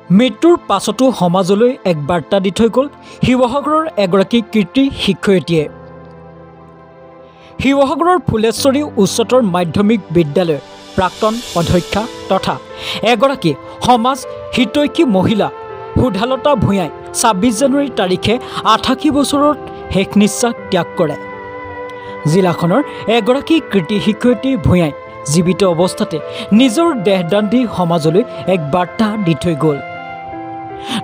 মৃত্যুৰ পাছতো সমাজলৈ এক বাৰ্তা দি থৈ গ'ল শিৱসাগৰৰ এগৰাকী কীৰ্তি শিক্ষয়িত্ৰীয়ে। শিৱসাগৰৰ ফুলেশ্বৰী উচ্চতৰ মাধ্যমিক বিদ্যালয়ৰ প্ৰাক্তন অধ্যক্ষা তথা এগৰাকী সমাজ হিতৈষী মহিলা সুধালতা ভূঞাই ২৬ জানুৱাৰী তাৰিখে ৮৮ বছৰত শেষ নিশ্বাস ত্যাগ কৰে। জিলাখনৰ এগৰাকী কীৰ্তি শিক্ষয়িত্ৰী ভূঞাই জীৱিত অৱস্থাতে নিজৰ দেহদান দি সমাজলৈ এক বাৰ্তা দি থৈ গ'ল।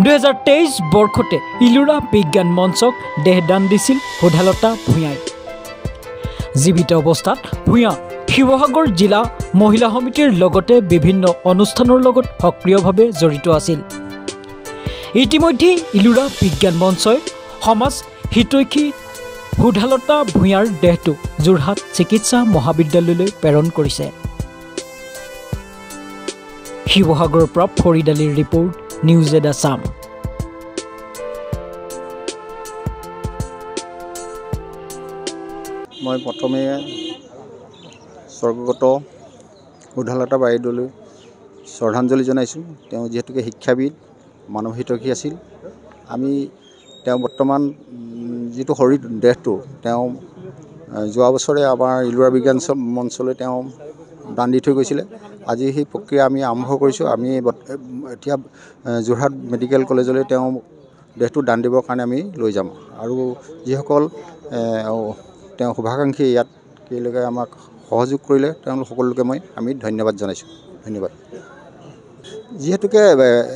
২০২৩ বৰ্ষতে ইলোৰা বিজ্ঞান মঞ্চক দেহদান দিছিল সুধালতা ভূঞাই। জীৱিত অৱস্থাত ভূঞা শিৱসাগৰ জিলা মহিলা সমিতিৰ লগতে বিভিন্ন অনুষ্ঠানৰ লগত সক্ৰিয়ভাৱে জড়িত আছিল। ইতিমধ্যে ইলোৰা বিজ্ঞান মঞ্চই সমাজ হিতৈষী সুধালতা ভূঞাৰ দেহটো যোৰহাট চিকিৎসা মহাবিদ্যালয়লৈ প্ৰেৰণ কৰিছে। শিৱসাগৰৰ পৰা ফৰিদ আলীৰ ৰিপৰ্ট, নিউজ এড আছাম। মই প্ৰথমে স্বৰ্গগত সুধালতা বাইদেউলৈ শ্ৰদ্ধাঞ্জলি জনাইছোঁ। তেওঁ যিহেতুকে শিক্ষাবিদ, মানৱ হিতৈষী আছিল। তেওঁ বৰ্তমান যিটো শৰীৰ দেহটো তেওঁ যোৱা বছৰে আমাৰ ইলোৰা বিজ্ঞান মঞ্চলৈ তেওঁ দান দি থৈ গৈছিলে। আজি সেই প্ৰক্ৰিয়া আমি আৰম্ভ কৰিছোঁ। আমি এতিয়া যোৰহাট মেডিকেল কলেজলৈ তেওঁ দেহটো দান দিবৰ কাৰণে আমি লৈ যাম। আৰু যিসকল তেওঁ শুভাকাংক্ষী ইয়াত তেওঁলোকে আমাক সহযোগ কৰিলে তেওঁলোক সকলোকে আমি ধন্যবাদ জনাইছোঁ। ধন্যবাদ। যিহেতুকে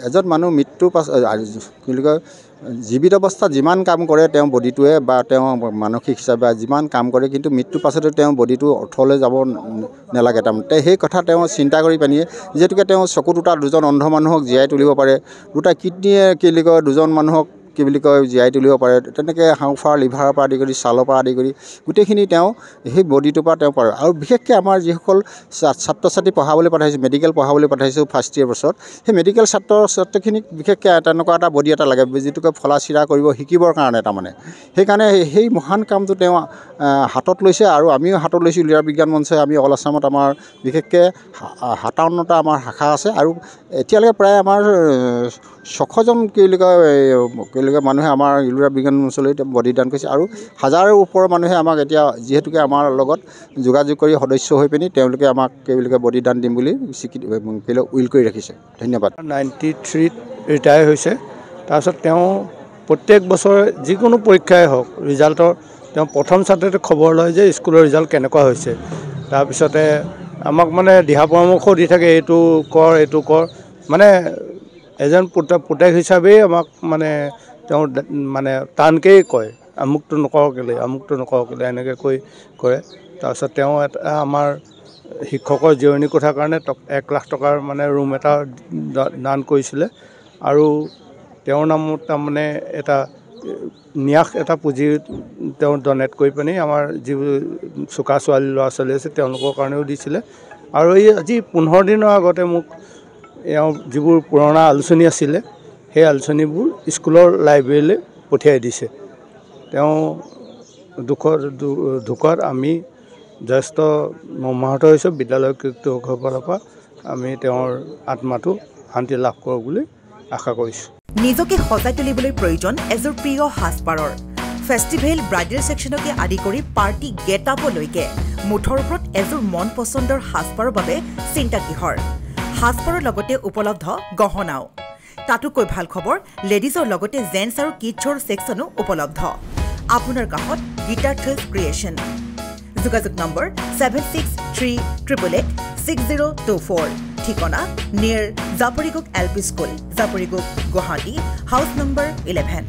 এজন মানুহ মৃত্যুৰ পাছত কি বুলি কয় জীৱিত অৱস্থাত যিমান কাম কৰে তেওঁ বডিটোৱে বা তেওঁ মানসিক হিচাপে যিমান কাম কৰে, কিন্তু মৃত্যুৰ পাছতে তেওঁ বডিটো অৰ্থলৈ যাব নালাগে। তাৰমানে সেই কথা তেওঁ চিন্তা কৰি পানিয়ে যিহেতুকে তেওঁ চকু দুটা দুজন অন্ধ মানুহক জীয়াই তুলিব পাৰে, দুটা কিডনীয়ে কি বুলি কয় দুজন মানুহক কি বুলি কয় জীয়াই তুলিব পাৰে, তেনেকৈ হাওঁফাওৰ লিভাৰৰ পৰা আদি কৰি ছালৰ পৰা আদি কৰি গোটেইখিনি তেওঁ সেই বডিটোৰ পৰা তেওঁ পাৰে। আৰু বিশেষকৈ আমাৰ যিসকল ছাত্ৰ ছাত্ৰী পঢ়াবলৈ পঠাইছোঁ, মেডিকেল পঢ়াবলৈ পঠাইছোঁ ফাৰ্ষ্ট ইয়েৰ বছৰত, সেই মেডিকেল ছাত্ৰ ছাত্ৰীখিনিক বিশেষকৈ তেনেকুৱা এটা বডি এটা লাগে যিটোকে ফলা চিৰা কৰিব শিকিবৰ কাৰণে। তাৰমানে সেইকাৰণে সেই মহান কামটো তেওঁ হাতত লৈছে আৰু আমিও হাতত লৈছোঁ। ইলোৰা বিজ্ঞান মঞ্চই আমি অল আছামত আমাৰ বিশেষকৈ ৫৭টা আমাৰ শাখা আছে আৰু এতিয়ালৈকে প্ৰায় আমাৰ ৬০০জন কি বুলি কয় মানুহে আমাৰ ইলোৰা বিজ্ঞান মঞ্চলৈ বডিদান কৰিছে। আৰু হাজাৰৰ ওপৰৰ মানুহে আমাক এতিয়া যিহেতুকে আমাৰ লগত যোগাযোগ কৰি সদস্য হৈ পিনি তেওঁলোকে আমাক কি বুলি কয় বডিদান দিম বুলি স্বীকৃতি উইল কৰি ৰাখিছে। ধন্যবাদ। 93 ৰিটায়াৰ হৈছে। তাৰপিছত তেওঁ প্ৰত্যেক বছৰে যিকোনো পৰীক্ষাই হওক ৰিজাল্টৰ তেওঁ প্ৰথম ছাত্ৰতে খবৰ লয় যে স্কুলৰ ৰিজাল্ট কেনেকুৱা হৈছে। তাৰপিছতে আমাক মানে দিহা পৰামৰ্শ দি থাকে, এইটো কৰ এইটো কৰ। মানে এজন পুতেক হিচাপেই আমাক মানে তেওঁ মানে টানকেই কয়, আমুকটো নকৰ কেলৈ আমুকটো নকৰ কেলৈ এনেকৈ কৈ কৰে। তাৰপিছত তেওঁ এটা আমাৰ শিক্ষকৰ জিৰণি কোঠাৰ কাৰণে ১ লাখ টকাৰ মানে ৰুম এটা দান কৰিছিলে। আৰু তেওঁৰ নামত তাৰমানে এটা ন্যাস এটা পুঁজি তেওঁ ডনেট কৰি পিনি আমাৰ যিবোৰ চোকা ছোৱালী ল'ৰা ছোৱালী আছে তেওঁলোকৰ কাৰণেও দিছিলে। আৰু এই আজি ১৫ দিনৰ আগতে মোক এওঁ যিবোৰ পুৰণা আলোচনী আছিলে সেই আলোচনীবোৰ স্কুলৰ লাইব্ৰেৰীলৈ পঠিয়াই দিছে। তেওঁ ঢুকত আমি যথেষ্ট মৰ্মাহত হৈছোঁ। বিদ্যালয় কৰ্তৃপক্ষৰ পৰা আমি তেওঁৰ আত্মাটো শান্তি লাভ কৰক বুলি আশা কৰিছোঁ। নিজকে সজাই তুলিবলৈ প্ৰয়োজন এযোৰ প্ৰিয় সাজপাৰৰ। ফেষ্টিভেল ব্ৰাইডেল ছেকশ্যনকে আদি কৰি পাৰ্টি গেট আপলৈকে মুঠৰ ওপৰত এযোৰ মন পচন্দৰ সাজপাৰৰ বাবে চিন্তা কিহৰ। সাজপাৰৰ লগতে উপলব্ধ গহনাও। তাতোকৈ ভাল খবৰ, লেডিজৰ লগতে জেন্টছ আৰু কিডছৰ ছেকশ্যনো উপলব্ধ। আপোনাৰ কাষত গীতাৰ্থ ক্ৰিয়েশ্যন। যোগাযোগ নম্বৰ 7638886024। ঠিকনা near Japorigog LP school, Japorigog, Guwahati, house number 11।